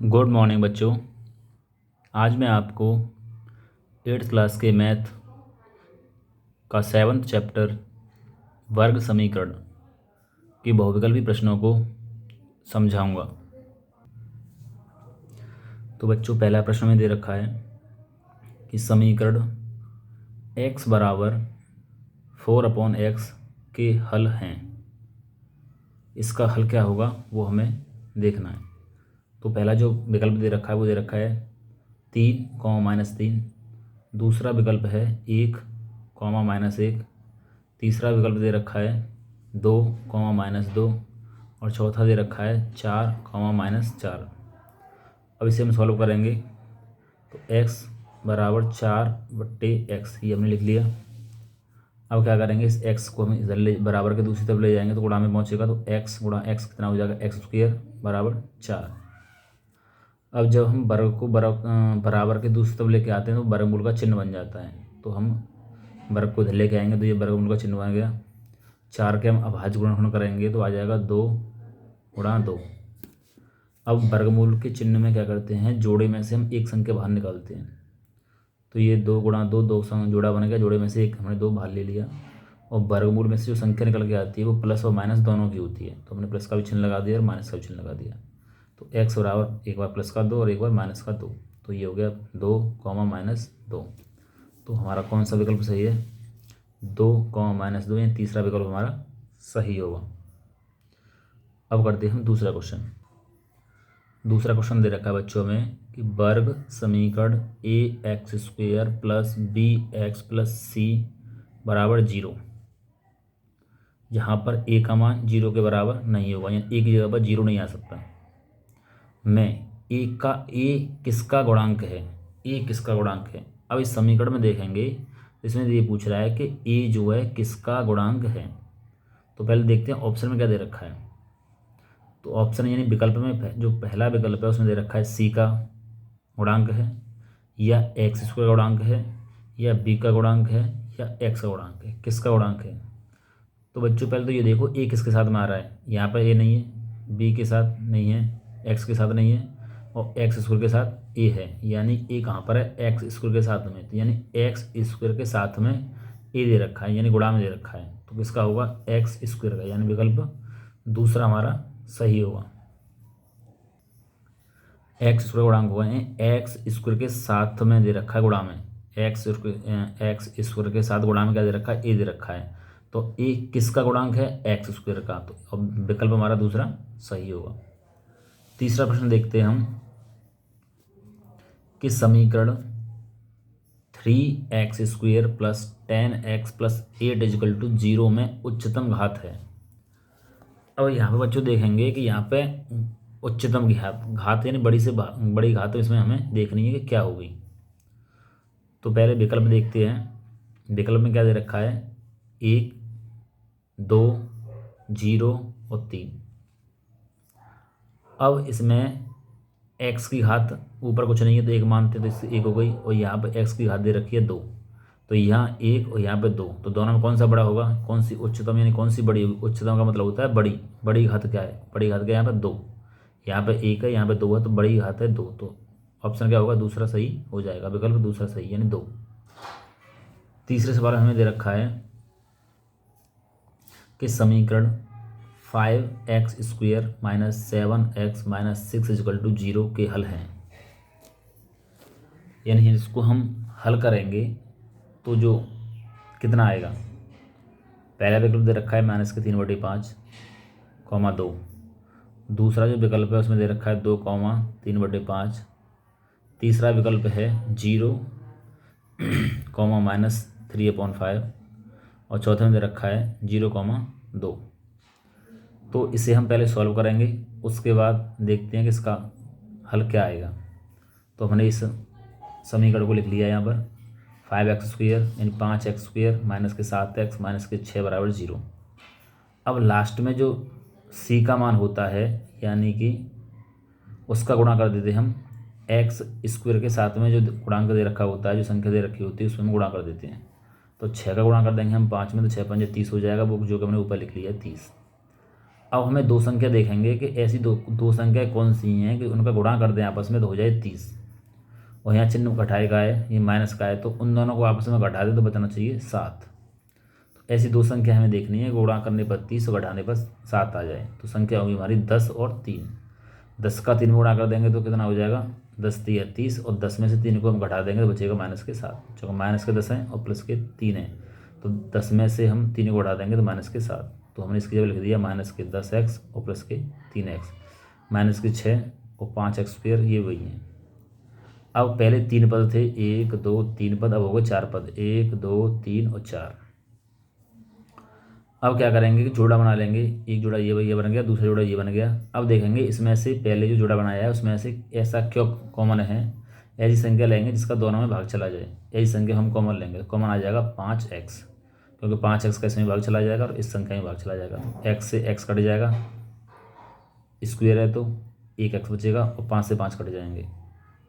Good morning बच्चों। आज मैं आपको 8th क्लास के मैथ का 7th चैप्टर वर्ग समीकरण की बहुविकल्पी प्रश्नों को समझाऊंगा। तो बच्चों, पहला प्रश्न में दे रखा है कि समीकरण x बराबर 4/x के हल हैं। इसका हल क्या होगा वो हमें देखना है। तो पहला जो विकल्प दे रखा है वो दे रखा है 3, -3। दूसरा विकल्प है 1, -1। तीसरा विकल्प दे रखा है 2, -2। और चौथा दे रखा है 4, -4। अब इसे हम सॉल्व करेंगे तो x बराबर 4/x ये हमने लिख लिया। अब क्या करेंगे, इस x को हम इधर ले बराबर के दूसरी तरफ ले जाएंगे तो गुणा में पहुंचेगा। तो x गुणा x कितना हो जाएगा, x² बराबर 4। अब जब हम वर्ग को बराबर के दूसरी तरफ लेके आते हैं तो वर्गमूल का चिन्ह बन जाता है। तो हम वर्ग को इधर लेके आएंगे तो ये वर्गमूल का चिन्ह बन गया। 4 के हम अभाज्य गुणनखंड करेंगे तो आ जाएगा 2 गुणा 2। अब वर्गमूल के चिन्ह में क्या करते हैं, जोड़े में से हम एक संख्या बाहर निकालते हैं। तो ये 2 गुणा 2, 2 संग जोड़ा बन गया, जोड़े में से एक हमने 2 बाहर ले लिया। और वर्गमूल में से जो संख्या निकल के आती है वो प्लस और माइनस दोनों की होती है। तो हमने प्लस का भी चिन्ह लगा दिया और माइनस का भी चिन्ह लगा दिया। तो x बराबर एक बार प्लस का 2 और एक बार माइनस का 2। तो ये हो गया 2, -2। तो हमारा कौन सा विकल्प सही है, 2, -2, यानी तीसरा विकल्प हमारा सही होगा। अब करते हैं हम दूसरा क्वेश्चन। दूसरा क्वेश्चन दे रखा है बच्चों में कि वर्ग समीकरण ax² + bx + c बराबर 0, जहाँ पर a का मान 0 के बराबर नहीं होगा, यानी a की जगह पर 0 नहीं आ सकता। में a किसका गुणांक है, a किसका गुणांक है। अब इस समीकरण में देखेंगे, इसमें ये पूछ रहा है कि a जो है किसका गुणांक है। तो पहले देखते हैं ऑप्शन में क्या दे रखा है। तो ऑप्शन यानी विकल्प में जो पहला विकल्प है उसमें दे रखा है c का गुणांक है, या x² का गुणांक है, या b का गुणांक है, या x का गुणांक है। किसका गुणांक है। तो बच्चों पहले तो ये देखो a किसके साथ में आ रहा है, यहाँ पर a नहीं है, b के साथ नहीं है, x के साथ नहीं है, और x² के साथ a है। यानी a कहाँ पर है, x² के साथ में। तो यानी x² के साथ में a दे रखा है, यानी गुणा में दे रखा है। तो किसका होगा, x² का, यानी विकल्प दूसरा हमारा सही होगा। x² गुणांक होगा, x² के साथ में दे रखा है गुणा में, x² के साथ गुणा में क्या दे रखा है, a दे रखा है। तो a किसका गुणांक है, x² का। तो अब विकल्प हमारा दूसरा सही होगा। तीसरा प्रश्न देखते हैं हम कि समीकरण 3x² + 10x + 8 = 0 में उच्चतम घात है। अब यहाँ पे बच्चों देखेंगे कि यहाँ पे उच्चतम घात यानी बड़ी से बड़ी घात, तो इसमें हमें देखनी है कि क्या होगी। तो पहले विकल्प देखते हैं। विकल्प में क्या दे रखा है, 1, 2, 0 और 3। अब इसमें x की घात ऊपर कुछ नहीं है तो 1 मानते हैं, तो इससे 1 हो गई। और यहाँ पे x की घात दे रखी है 2, तो यहाँ 1 और यहाँ पे 2। तो दोनों में कौन सा बड़ा होगा, कौन सी उच्चतम यानी कौन सी बड़ी होगी। उच्चतम का मतलब होता है बड़ी। बड़ी घात क्या है, बड़ी घात क्या है, यहाँ पे 2, यहाँ पे 1 है, यहाँ पे 2 है, तो बड़ी घात है 2। तो ऑप्शन क्या होगा, दूसरा सही हो जाएगा, विकल्प दूसरा सही यानी 2। तीसरे सवाल हमें दे रखा है कि समीकरण 5x² - 7x - 6 = 0 के हल हैं। यानी इसको हम हल करेंगे तो जो कितना आएगा। पहला विकल्प दे रखा है -3/5, 2। दूसरा जो विकल्प है उसमें दे रखा है 2, 3/5। तीसरा विकल्प है 0, -3/5। और चौथे में दे रखा है 0, 2। तो इसे हम पहले सॉल्व करेंगे, उसके बाद देखते हैं कि इसका हल क्या आएगा। तो हमने इस समीकरण को लिख लिया यहाँ पर 5x² यानी 5x² - 7x - 6 = 0। अब लास्ट में जो c का मान होता है यानी कि उसका गुणा कर देते हम x² के साथ में, जो गुणांक दे रखा होता है, जो संख्या दे रखी होती है उसमें हम गुणा कर देते हैं। तो 6 का गुणा कर देंगे हम 5 में, तो 6 × 5 = 30 हो जाएगा, वो जो कि हमने ऊपर लिख लिया है 30। अब हमें दो संख्या देखेंगे कि ऐसी दो दो संख्याएं कौन सी हैं कि उनका गुणा कर दें आपस में तो हो जाए 30, और यहाँ चिन्ह घटाए का है, ये माइनस का है, तो उन दोनों को आपस में घटा दें तो बचना चाहिए 7। तो ऐसी दो संख्या हमें देखनी है, गुणा करने पर 30 और घटाने पर 7 आ जाए, तो संख्या होगी हमारी 10 और 3। 10 का 3 गुणा कर देंगे तो कितना हो जाएगा, 10 3 है 30, और 10 में से 3 को हम घटा देंगे तो बचेगा माइनस के 7, चूँकि माइनस के 10 हैं और प्लस के 3 हैं, तो 10 में से हम 3 को घटा देंगे तो माइनस के 7। तो हमने इसकी जगह लिख दिया माइनस के 10x और प्लस के 3x, माइनस के 6 और 5x², ये वही है। अब पहले 3 पद थे, 1 2 3 पद, अब हो गए 4 पद, 1 2 3 और 4। अब क्या करेंगे कि जोड़ा बना लेंगे, एक जोड़ा ये बन गया, दूसरा जोड़ा ये बन गया। अब देखेंगे इसमें से पहले जो जोड़ा बनाया है उसमें से ऐसा क्यों कॉमन है, ऐसी संख्या लेंगे जिसका दोनों में भाग चला जाए, ऐसी संख्या हम कॉमन लेंगे, तो कॉमन आ जाएगा 5x, क्योंकि 5x का इसमें भाग चला जाएगा और इस संख्या में भाग चला जाएगा, तो x से x कट जाएगा, स्क्वेयर है तो 1x बचेगा, और 5 से 5 कट जाएंगे,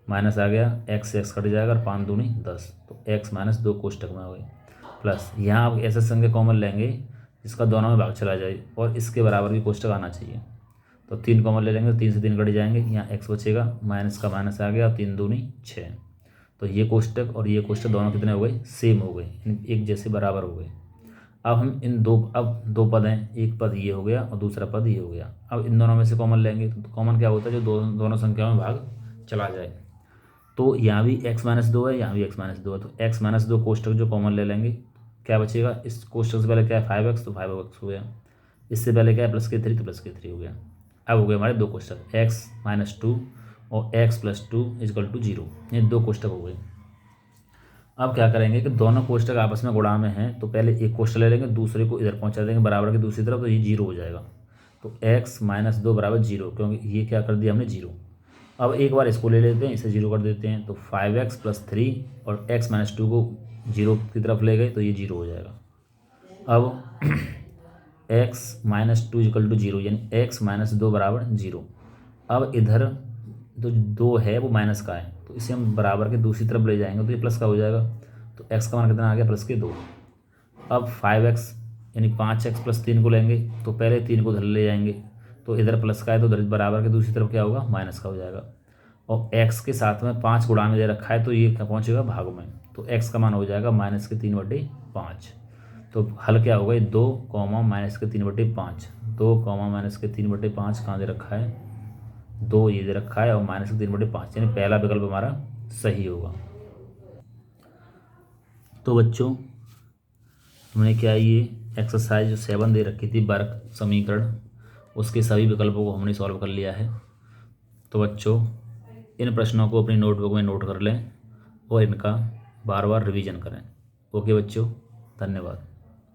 माइनस आ गया, x से x कट जाएगा और 5 दूनी 10, तो x माइनस 2 कोष्टक में हो गए, प्लस यहाँ आप ऐसे संख्या कॉमन लेंगे जिसका दोनों में भाग चला जाए और इसके बराबर भी कोष्टक आना चाहिए, तो 3 कॉमन ले लेंगे तो 3 से 3 कट जाएंगे, यहाँ x बचेगा, माइनस का माइनस आ गया, 3 दूनी 6, तो ये कोष्टक और ये कोष्टक दोनों कितने हो गए, सेम हो गए, एक जैसे बराबर हो गए। अब हम इन दो पद हैं, एक पद ये हो गया और दूसरा पद ये हो गया, अब इन दोनों में से कॉमन लेंगे, तो कॉमन क्या होता है, जो दोनों संख्याओं में भाग चला जाए, तो यहाँ भी x-2 है, यहाँ भी x-2 है, तो x-2 कोष्टक जो कॉमन ले लेंगे, क्या बचेगा, इस कोष्टक से पहले क्या है 5x, तो 5x हो गया, इससे पहले क्या है प्लस के 3, तो प्लस के 3 हो गया। अब हो गए हमारे दो कोष्टक, x-2 और x+2 = 0, ये दो कोष्टक हो गए। अब क्या करेंगे कि दोनों कोष्टक आपस में गुणा में हैं, तो पहले एक कोष्टक ले लेंगे, दूसरे को इधर पहुंचा देंगे बराबर की दूसरी तरफ, तो ये 0 हो जाएगा, तो x-2 = 0, क्योंकि ये क्या कर दिया हमने 0। अब एक बार इसको ले लेते हैं, इसे 0 कर देते हैं, तो 5x + 3 और x-2 को 0 की तरफ ले गए तो ये 0 हो जाएगा। अब x-2 = 0, यानी x-2 = 0। अब इधर तो 2 है वो माइनस का है, तो इसे हम बराबर के दूसरी तरफ ले जाएंगे तो ये प्लस का हो जाएगा, तो x का मान कितना आ गया, प्लस के 2। अब 5x यानी 5x + 3 को लेंगे, तो पहले 3 को उधर ले जाएंगे, तो इधर प्लस का है तो उधर बराबर के दूसरी तरफ क्या होगा, माइनस का हो जाएगा, और x के साथ में 5 गुणा में दे रखा है तो ये क्या पहुँचेगा भाग में, तो x का मान हो जाएगा -3/5। तो हल क्या होगा, 2, -3/5, 2, -3/5 कहाँ दे रखा है, 2 ये दे रखा है और -3/5, यानी पहला विकल्प हमारा सही होगा। तो बच्चों हमने क्या ये एक्सरसाइज जो 7 दे रखी थी वर्ग समीकरण, उसके सभी विकल्पों को हमने सॉल्व कर लिया है। तो बच्चों इन प्रश्नों को अपनी नोटबुक में नोट कर लें और इनका बार बार रिवीजन करें। ओके बच्चों, धन्यवाद।